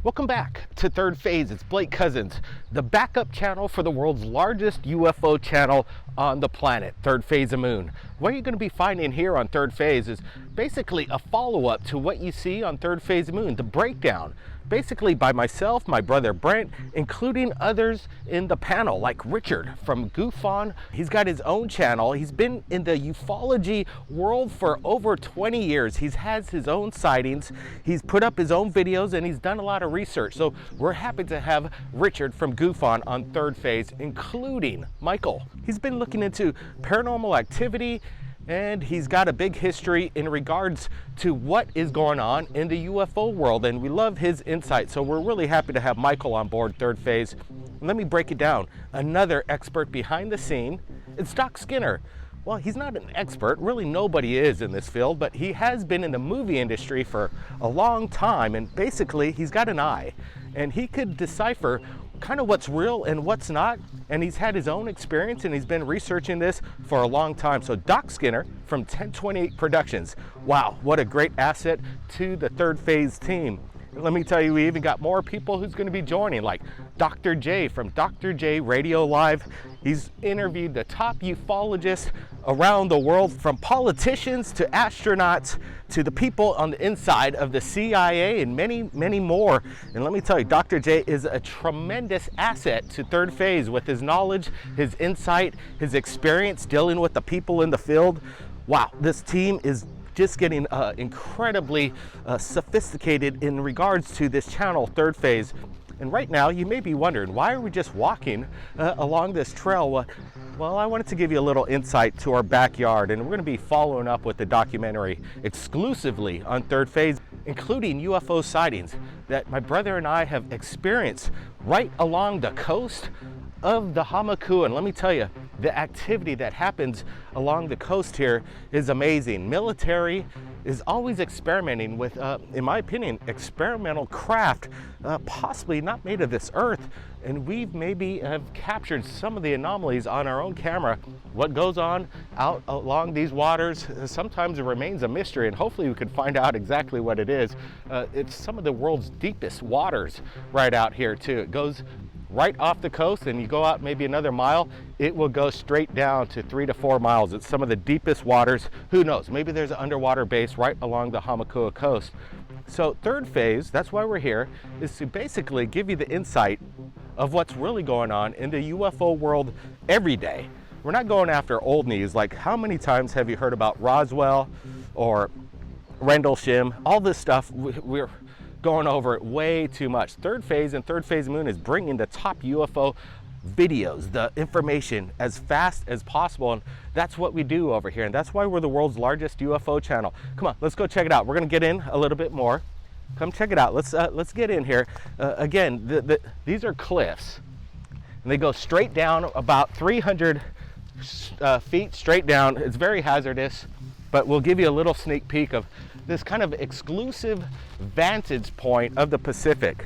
Welcome back to Third Phase. It's Blake Cousins, the backup channel for the world's largest UFO channel on the planet, Third Phase of Moon. What you're going to be finding here on Third Phase is basically a follow-up to what you see on Third Phase of Moon, the breakdown. Basically by myself, my brother Brent, including others in the panel, like Richard from UFO. He's got his own channel. He's been in the ufology world for over 20 years. He has his own sightings. He's put up his own videos and he's done a lot of research. So we're happy to have Richard from UFO on Third Phase, including Michael. He's been looking into paranormal activity, and he's got a big history in regards to what is going on in the UFO world, and we love his insight. So we're really happy to have Michael on board Third Phase. Let me break it down. Another expert behind the scene is Doc Skinner. Well, he's not an expert, really nobody is in this field, but he has been in the movie industry for a long time, and basically he's got an eye, and he could decipher kind of what's real and what's not, and he's had his own experience and he's been researching this for a long time. So Doc Skinner from 1028 Productions, wow, what a great asset to the Third Phase team. Let me tell you, we even got more people who's going to be joining, like Dr. J from Dr. J Radio Live. He's interviewed the top ufologists around the world, from politicians to astronauts to the people on the inside of the CIA and many, many more. And let me tell you, Dr. J is a tremendous asset to Third Phase with his knowledge, his insight, his experience dealing with the people in the field. Wow, this team is just getting incredibly sophisticated in regards to this channel, Third Phase. And right now, you may be wondering, why are we just walking along this trail? Well, I wanted to give you a little insight to our backyard, and we're going to be following up with the documentary exclusively on Third Phase, including UFO sightings that my brother and I have experienced right along the coast of the Hamaku. And let me tell you, the activity that happens along the coast here is amazing. Military is always experimenting with, in my opinion, experimental craft, possibly not made of this earth. And we've maybe have captured some of the anomalies on our own camera. What goes on out along these waters, sometimes it remains a mystery, and hopefully we can find out exactly what it is. It's some of the world's deepest waters right out here too. It goes right off the coast, and you go out maybe another mile, it will go straight down to 3 to 4 miles. It's some of the deepest waters. Who knows? Maybe there's an underwater base right along the Hamakua coast. So Third Phase, that's why we're here, is to basically give you the insight of what's really going on in the UFO world every day. We're not going after old news, like how many times have you heard about Roswell or Rendlesham? All this stuff, we're going over it way too much. Third Phase and Third Phase Moon is bringing the top UFO videos, the information, as fast as possible, and that's what we do over here, and that's why we're the world's largest UFO channel. Come on, let's go check it out. We're gonna get in a little bit more. Come check it out. Let's get in here. Again, these are cliffs, and they go straight down about 300 feet straight down. It's very hazardous, but we'll give you a little sneak peek of this kind of exclusive vantage point of the Pacific.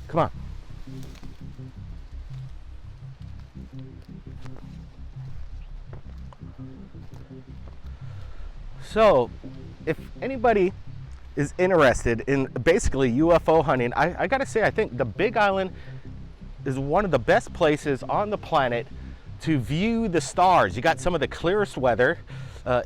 Come on. So, if anybody is interested in basically UFO hunting, I gotta say, I think the Big Island is one of the best places on the planet to view the stars. You got some of the clearest weather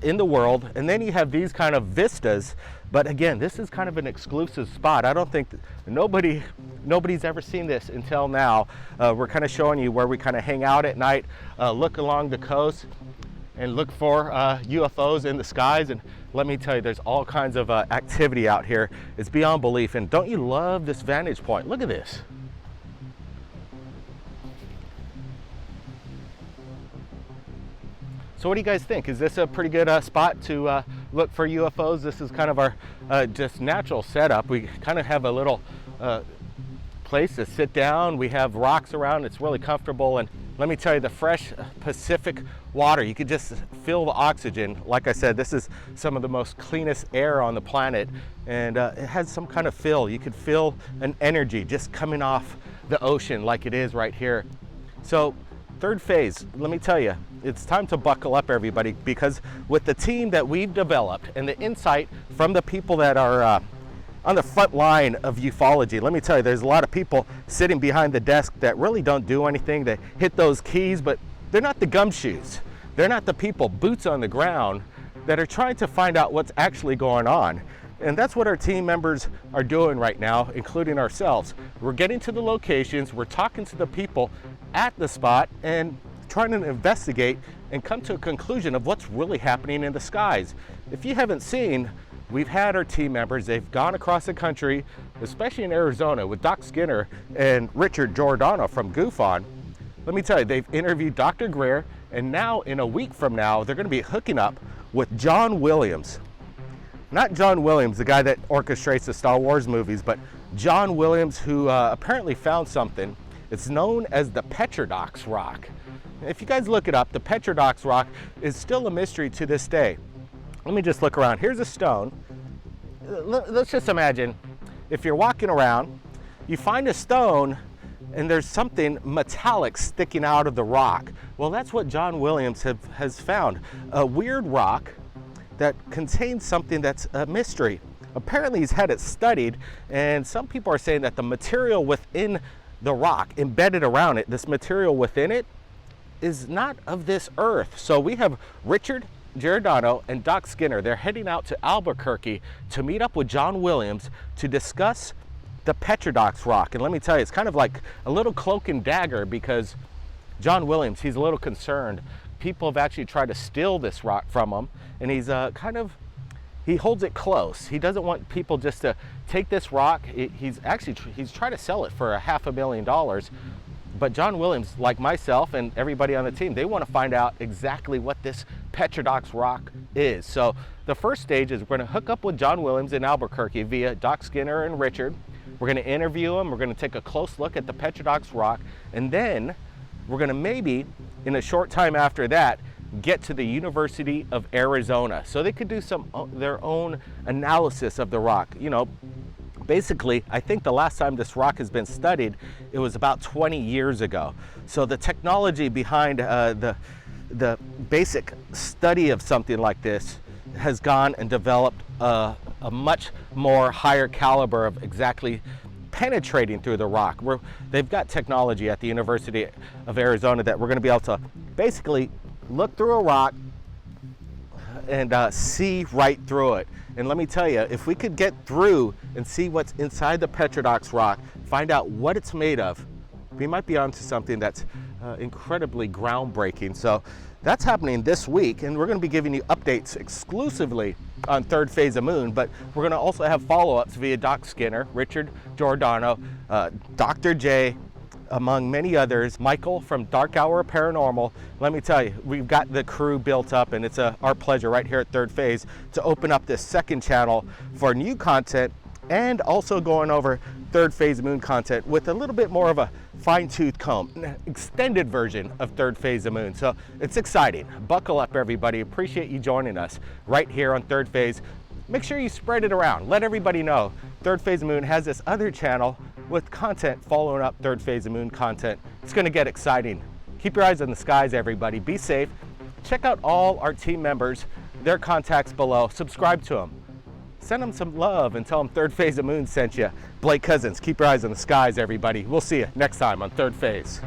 in the world, and then you have these kind of vistas. But again, this is kind of an exclusive spot. I don't think nobody's ever seen this until now. We're kind of showing you where we kind of hang out at night, look along the coast, and look for UFOs in the skies. And let me tell you, there's all kinds of activity out here. It's beyond belief. And don't you love this vantage point? Look at this. So what do you guys think? Is this a pretty good spot to look for UFOs? This is kind of our just natural setup. We kind of have a little place to sit down. We have rocks around. It's really comfortable. And let me tell you, the fresh Pacific water, you could just feel the oxygen. Like I said, this is some of the most cleanest air on the planet, and it has some kind of feel. You could feel an energy just coming off the ocean like it is right here. So Third Phase, let me tell you, it's time to buckle up, everybody, because with the team that we've developed and the insight from the people that are on the front line of ufology. Let me tell you, there's a lot of people sitting behind the desk that really don't do anything. They hit those keys, but they're not the gumshoes. They're not the people, boots on the ground, that are trying to find out what's actually going on. And that's what our team members are doing right now, including ourselves. We're getting to the locations, we're talking to the people at the spot and trying to investigate and come to a conclusion of what's really happening in the skies. If you haven't seen, we've had our team members, they've gone across the country, especially in Arizona with Doc Skinner and Richard Giordano from GoofOn. Let me tell you, they've interviewed Dr. Greer, and now in a week from now, they're gonna be hooking up with John Williams. Not John Williams, the guy that orchestrates the Star Wars movies, but John Williams, who apparently found something. It's known as the Petrodox Rock. If you guys look it up, the Petrodox Rock is still a mystery to this day. Let me just look around. Here's a stone. Let's just imagine if you're walking around, you find a stone and there's something metallic sticking out of the rock. Well, that's what John Williams has found. A weird rock that contains something that's a mystery. Apparently he's had it studied, and some people are saying that the material within the rock, embedded around it, this material within it, is not of this earth. So we have Richard Giordano and Doc Skinner. They're heading out to Albuquerque to meet up with John Williams to discuss the Petrodox Rock. And let me tell you, it's kind of like a little cloak and dagger, because John Williams, he's a little concerned. People have actually tried to steal this rock from him, and he's he holds it close. He doesn't want people just to take this rock. He's trying to sell it for $500,000. But John Williams, like myself and everybody on the team, they want to find out exactly what this Petrodox Rock is. So the first stage is we're going to hook up with John Williams in Albuquerque via Doc Skinner and Richard. We're going to interview him. We're going to take a close look at the Petrodox Rock, and then we're going to maybe, in a short time after that, get to the University of Arizona so they could do their own analysis of the rock. You know, basically, I think the last time this rock has been studied, it was about 20 years ago. So the technology behind the basic study of something like this has gone and developed a much more higher caliber of exactly penetrating through the rock. They've got technology at the University of Arizona that we're going to be able to basically look through a rock and see right through it. And let me tell you, if we could get through and see what's inside the Petrodox Rock, find out what it's made of, we might be onto something that's incredibly groundbreaking. So that's happening this week, and we're going to be giving you updates exclusively on Third Phase of Moon, but we're going to also have follow-ups via Doc Skinner, Richard Giordano, Dr. J, among many others, Michael from Dark Hour Paranormal. Let me tell you, we've got the crew built up, and it's our pleasure right here at Third Phase to open up this second channel for new content, and also going over Third Phase of Moon content with a little bit more of a fine-tooth comb, an extended version of Third Phase of Moon. So it's exciting. Buckle up, everybody. Appreciate you joining us right here on Third Phase. Make sure you spread it around. Let everybody know Third Phase of Moon has this other channel with content following up Third Phase of Moon content. It's going to get exciting. Keep your eyes on the skies, everybody. Be safe. Check out all our team members, their contacts below. Subscribe to them. Send them some love and tell them Third Phase of Moon sent you. Blake Cousins, keep your eyes on the skies, everybody. We'll see you next time on Third Phase.